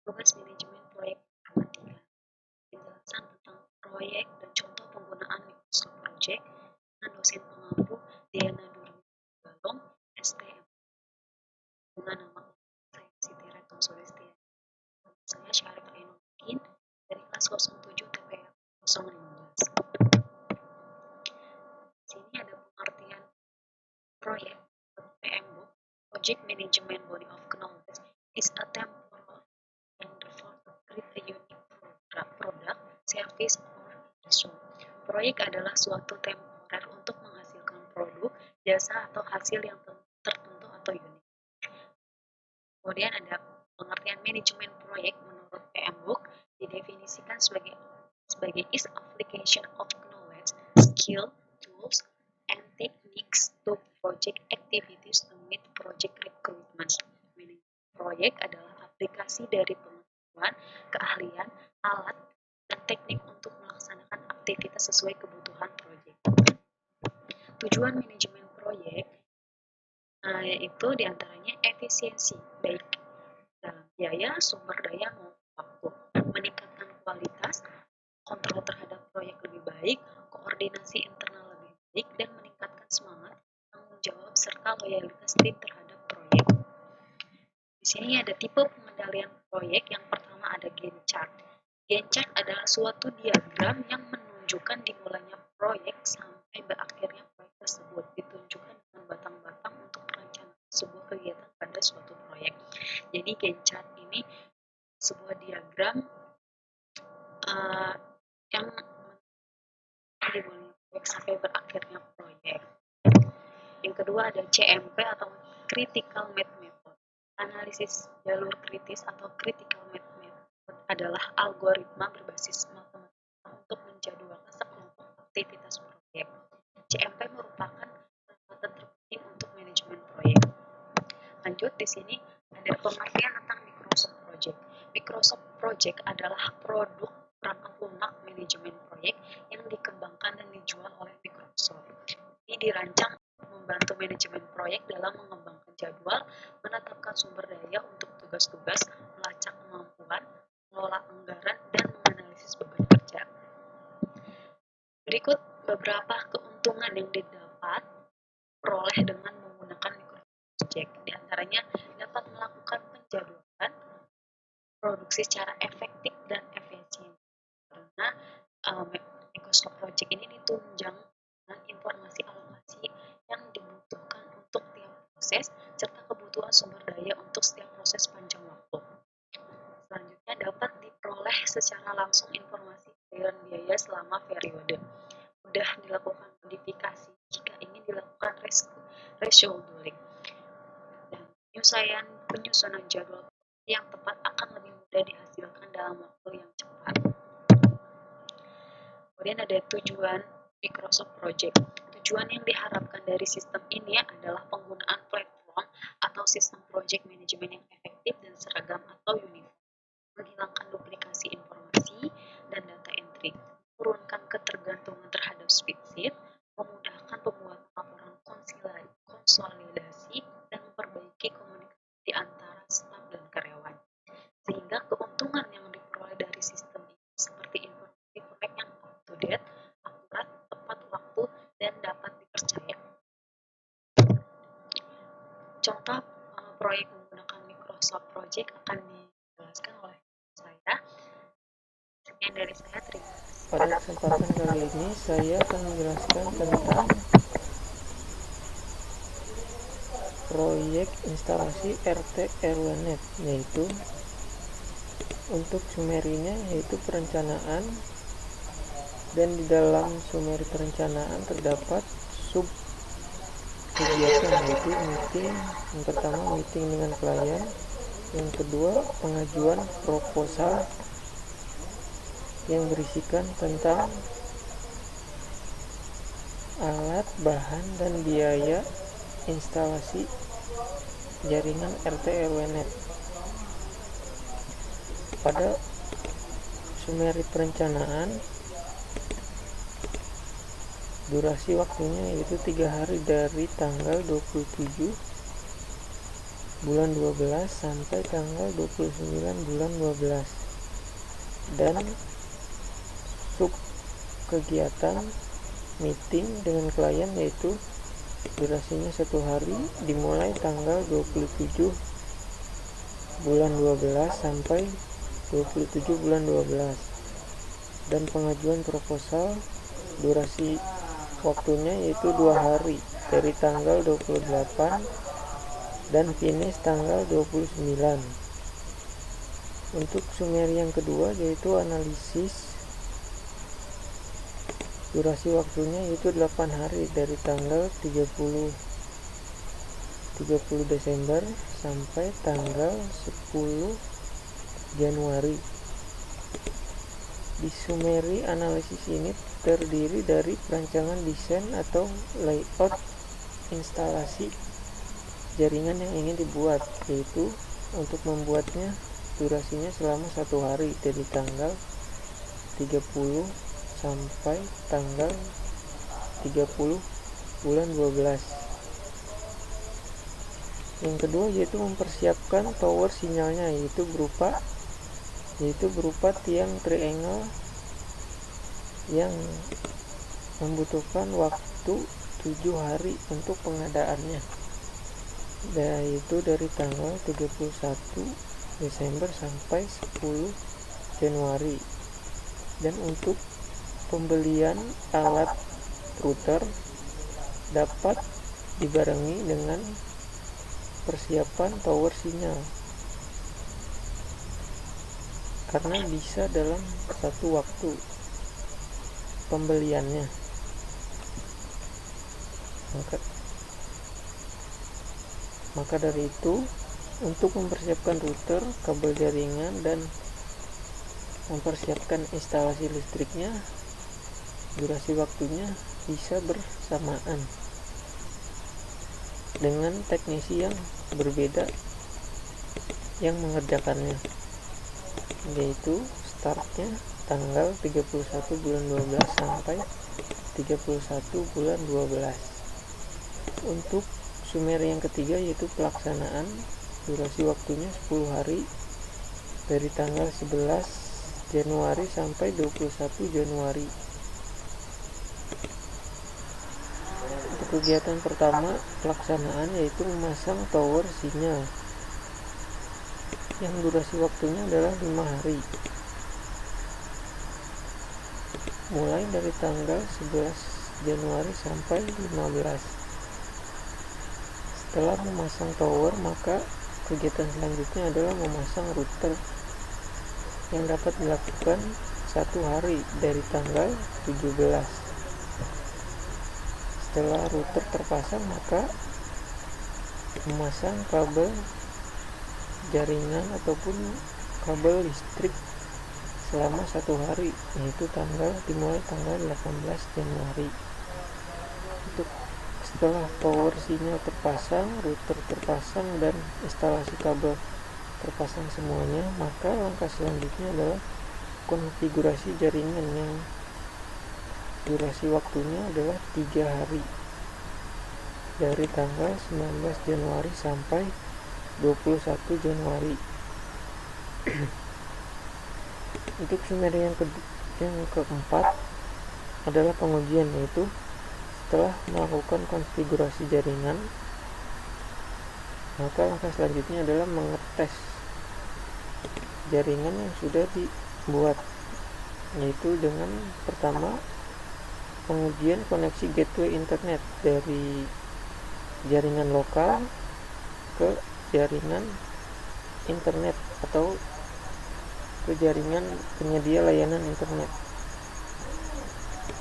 Tugas manajemen proyek informatika. Penjelasan tentang proyek dan contoh penggunaan Microsoft Project dengan dosen pengampu Diana Durgalong, STM. Dengan nama saya Siti Retno Sulistiani. Saya Syarif Ainuddin dari kelas 07 TPM 015. Di sini ada pengertian proyek PMBOK. Project Management Body of Knowledge is a temporal endeavor to create a unique product, service, or result. Proyek adalah suatu temporer untuk menghasilkan produk, jasa, atau hasil yang tertentu atau unik. Kemudian ada pengertian manajemen proyek menurut PMBOK didefinisikan sebagai is application of knowledge, skill, tools, and techniques to project activities to meet project requirements. Manajemen proyek adalah aplikasi dari pengetahuan, keahlian, alat, dan teknik untuk melaksanakan aktivitas sesuai kebutuhan proyek. Tujuan manajemen proyek yaitu diantaranya efisiensi, baik dalam biaya, sumber daya, maupun waktu, meningkatkan kualitas, kontrol terhadap proyek lebih baik, koordinasi internal lebih baik, dan meningkatkan semangat, tanggung jawab, serta loyalitas tim terhadap proyek. Di sini ada tipe pengendalian proyek. Yang pertama ada Gantt chart. Gantt chart adalah suatu diagram yang menunjukkan dimulainya proyek sampai berakhirnya proyek tersebut, ditunjukkan dengan batang-batang untuk perencanaan sebuah kegiatan pada suatu proyek. Jadi Gantt chart ini sebuah diagram yang dimulai proyek sampai berakhirnya proyek. Yang kedua ada CMP atau Critical Math Method. Analisis jalur kritis atau Critical Math Method adalah algoritma berbasis matematika untuk menjadwalkan sekelompok aktivitas proyek. CMP merupakan pendekatan terpenting untuk manajemen proyek. Lanjut, di sini ada pengertian tentang Microsoft Project. Microsoft Project adalah produk perangkat lunak manajemen proyek yang dikembangkan dan dijual oleh Microsoft. Ini dirancang membantu manajemen proyek dalam mengembangkan jadwal, menetapkan sumber daya untuk tugas-tugas, melacak kemampuan, mengelola anggaran, dan menganalisis beban kerja. Berikut beberapa keuntungan yang didapat peroleh dengan menggunakan Microsoft Project. Di antaranya dapat melakukan penjadwalan produksi secara efektif dan efisien. Karena Microsoft Project ini ditunjang dengan informasi alokasi yang dibutuhkan untuk tiap proses serta kebutuhan sumber daya untuk setiap proses panjang waktu. Selanjutnya dapat diperoleh secara langsung informasi aliran biaya selama periode. Mudah dilakukan modifikasi jika ingin dilakukan rescheduling. Dan penyusunan jadwal yang tepat akan lebih mudah dihasilkan dalam waktu yang cepat. Kemudian ada tujuan Microsoft Project. Tujuan yang diharapkan dari sistem ini adalah penggunaan platform atau sistem project manajemen yang efektif dan seragam atau uniform, menghilangkan duplikasi informasi dan data entry, menurunkan ketergantungan terhadap spreadsheet, memudahkan pembuatan laporan konsolidasi, dan memperbaiki komunikasi di antara staf dan karyawan. Sehingga keuntungan yang diperoleh dari sistem ini seperti informasi proyek yang up-to-date, akurat, tepat waktu, dan dapat dipercaya. Contoh proyek menggunakan Microsoft Project akan dijelaskan oleh saya. Sekian dari saya, terima kasih. Pada kesempatan kali ini saya akan menjelaskan tentang proyek instalasi RT RW-Net, yaitu untuk sumerinya yaitu perencanaan, dan di dalam sumeri perencanaan terdapat sub kegiatan, yaitu meeting. Yang pertama meeting dengan klien, yang kedua pengajuan proposal yang berisikan tentang alat, bahan, dan biaya instalasi jaringan RT RW-Net. Pada sumeri perencanaan, durasi waktunya yaitu 3 hari dari tanggal 27 bulan 12 sampai tanggal 29 bulan 12. Dan sub kegiatan meeting dengan klien yaitu durasinya 1 hari, dimulai tanggal 27 bulan 12 sampai 27 bulan 12. Dan pengajuan proposal durasi waktunya yaitu 2 hari, dari tanggal 28 dan finish tanggal 29. Untuk summary yang kedua yaitu analisis, durasi waktunya yaitu 8 hari, dari tanggal 30 Desember sampai tanggal 10 Januari. Di summary analisis ini terdiri dari perancangan desain atau layout instalasi jaringan yang ingin dibuat, yaitu untuk membuatnya durasinya selama 1 hari, dari tanggal 30 sampai tanggal 30 bulan 12. Yang kedua yaitu mempersiapkan tower sinyalnya, yaitu berupa tiang triangle yang membutuhkan waktu 7 hari untuk pengadaannya, yaitu dari tanggal 31 Desember sampai 10 Januari. Dan untuk pembelian alat router dapat dibarengi dengan persiapan tower sinyal, karena bisa dalam satu waktu pembeliannya. Maka dari itu, untuk mempersiapkan router, kabel jaringan, dan mempersiapkan instalasi listriknya, durasi waktunya bisa bersamaan dengan teknisi yang berbeda yang mengerjakannya, yaitu startnya tanggal 31 bulan 12 sampai 31 bulan 12. Untuk summary yang ketiga yaitu pelaksanaan, durasi waktunya 10 hari, dari tanggal 11 Januari sampai 21 Januari. Untuk kegiatan pertama pelaksanaan yaitu memasang tower sinyal, yang durasi waktunya adalah 5 hari, mulai dari tanggal 11 Januari sampai 15. Setelah memasang tower, maka kegiatan selanjutnya adalah memasang router, yang dapat dilakukan 1 hari, dari tanggal 17. Setelah router terpasang, maka memasang kabel jaringan ataupun kabel listrik selama 1 hari, yaitu dimulai tanggal 18 Januari. Untuk setelah tower sinyal terpasang, router terpasang, dan instalasi kabel terpasang semuanya, maka langkah selanjutnya adalah konfigurasi jaringan, yang durasi waktunya adalah 3 hari, dari tanggal 19 Januari sampai 21 Januari. Untuk summary yang keempat adalah pengujian, yaitu setelah melakukan konfigurasi jaringan, maka langkah selanjutnya adalah mengetes jaringan yang sudah dibuat, yaitu dengan pertama pengujian koneksi gateway internet dari jaringan lokal ke jaringan internet atau ke jaringan penyedia layanan internet.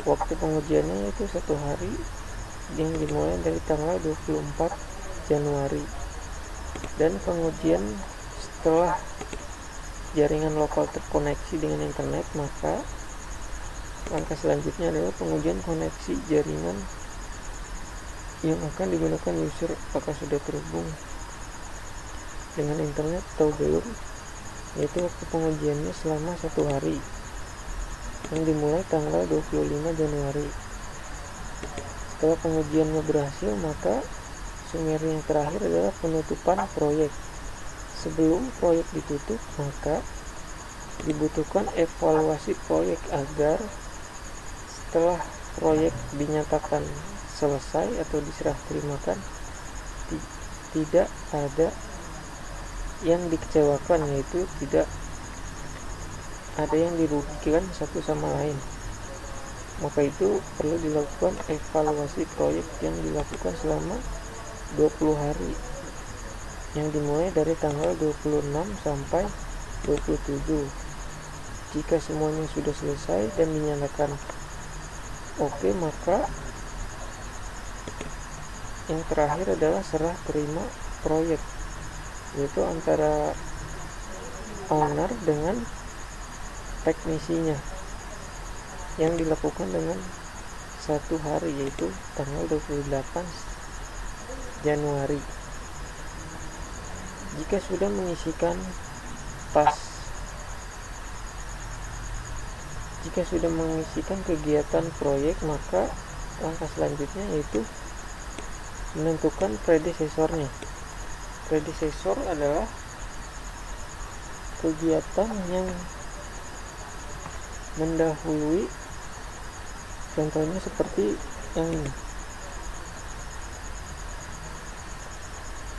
Waktu pengujiannya yaitu 1 hari, yang dimulai dari tanggal 24 Januari. Dan pengujian setelah jaringan lokal terkoneksi dengan internet, maka langkah selanjutnya adalah pengujian koneksi jaringan yang akan digunakan user, apakah sudah terhubung dengan internet atau belum, yaitu waktu pengujiannya selama 1 hari, yang dimulai tanggal 25 Januari. Setelah pengujiannya berhasil, maka summary yang terakhir adalah penutupan proyek. Sebelum proyek ditutup, maka dibutuhkan evaluasi proyek agar setelah proyek dinyatakan selesai atau diserah terimakan, tidak ada yang dikecewakan, yaitu tidak ada yang dirugikan satu sama lain. Maka itu perlu dilakukan evaluasi proyek yang dilakukan selama 20 hari yang dimulai dari tanggal 26 sampai 27. Jika semuanya sudah selesai dan dinyatakan oke, maka yang terakhir adalah serah terima proyek, yaitu antara owner dengan teknisinya, yang dilakukan dengan 1 hari, yaitu tanggal 28 Januari. Jika sudah mengisikan kegiatan proyek, maka langkah selanjutnya yaitu menentukan predecesornya. Predecesor adalah kegiatan yang mendahului, contohnya seperti yang ini.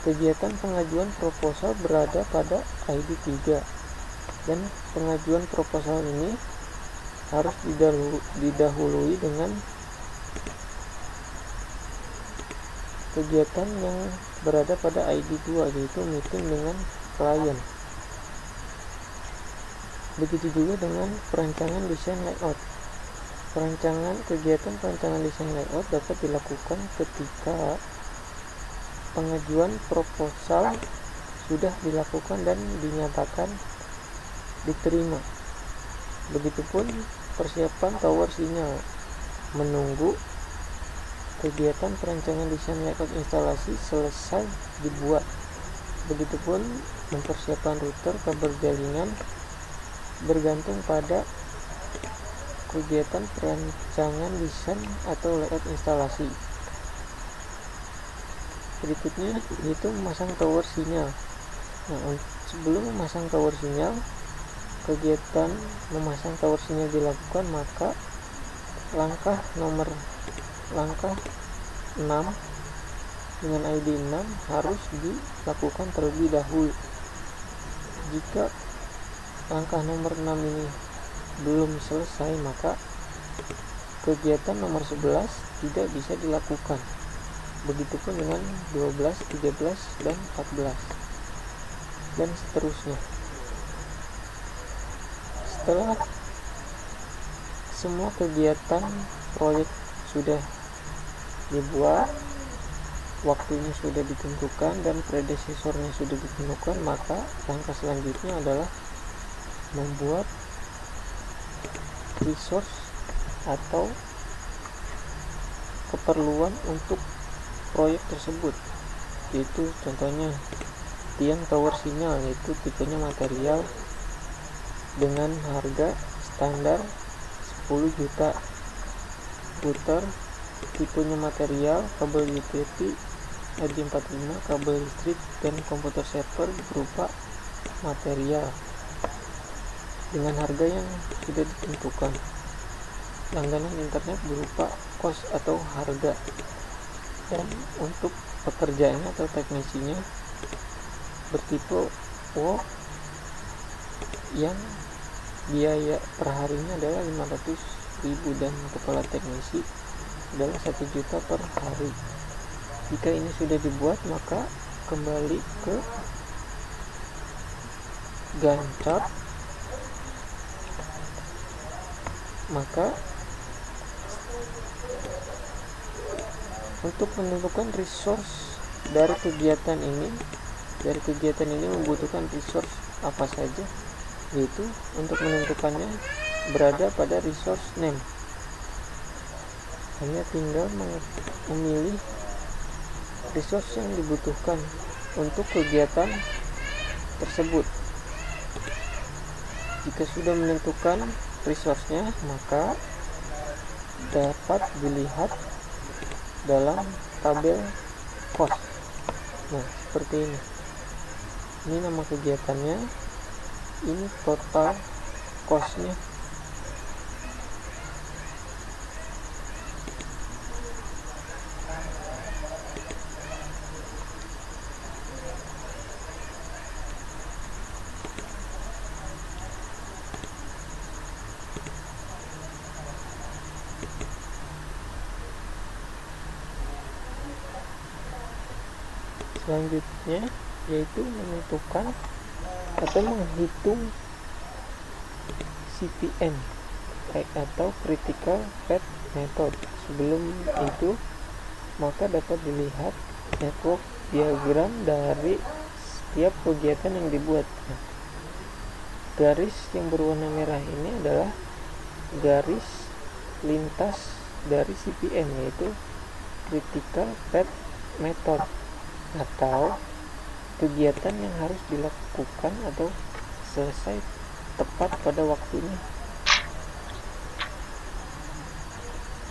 Kegiatan pengajuan proposal berada pada ID 3 dan pengajuan proposal ini harus didahului dengan kegiatan yang berada pada ID 2, yaitu meeting dengan klien. Begitu juga dengan perancangan desain layout. Kegiatan perancangan desain layout dapat dilakukan ketika pengajuan proposal sudah dilakukan dan dinyatakan diterima. Begitupun persiapan tower sinyal, menunggu kegiatan perancangan desain layout instalasi selesai dibuat. Begitupun mempersiapkan router kabel jaringan bergantung pada kegiatan perancangan desain atau layout instalasi. Berikutnya yaitu memasang tower sinyal. Sebelum memasang tower sinyal, kegiatan memasang tower sinyal dilakukan, maka langkah 6 dengan ID 6 harus dilakukan terlebih dahulu. Jika langkah nomor 6 ini belum selesai, maka kegiatan nomor 11 tidak bisa dilakukan. Begitupun dengan 12, 13, dan 14, dan seterusnya. Setelah semua kegiatan proyek sudah dibuat, waktunya sudah ditentukan, dan predecesornya sudah ditentukan, maka langkah selanjutnya adalah membuat resource atau keperluan untuk proyek tersebut, yaitu contohnya tiang tower sinyal, yaitu tipenya material dengan harga standar 10 juta, router tipenya material, kabel utility RJ45, kabel listrik, dan komputer server berupa material dengan harga yang sudah ditentukan. Langganan internet berupa kos atau harga. Dan untuk pekerjaannya atau teknisinya bertipe work yang biaya per harinya adalah 500.000 dan kepala teknisi adalah 1 juta per hari. Jika ini sudah dibuat, maka kembali ke Gantt chart, maka untuk menentukan resource dari kegiatan ini membutuhkan resource apa saja, yaitu untuk menentukannya berada pada resource name. Hanya tinggal memilih resource yang dibutuhkan untuk kegiatan tersebut. Jika sudah menentukan resource-nya, maka dapat dilihat dalam tabel cost. Nah, seperti ini. Ini nama kegiatannya, ini total cost-nya. Selanjutnya yaitu menentukan atau menghitung CPM atau Critical Path Method. Sebelum itu, maka dapat dilihat network diagram dari setiap kegiatan yang dibuat. Nah, garis yang berwarna merah ini adalah garis lintas dari CPM, yaitu Critical Path Method, atau kegiatan yang harus dilakukan atau selesai tepat pada waktunya.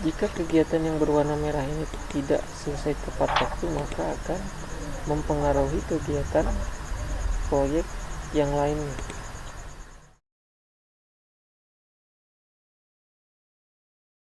Jika kegiatan yang berwarna merah ini tidak selesai tepat waktu, maka akan mempengaruhi kegiatan proyek yang lainnya.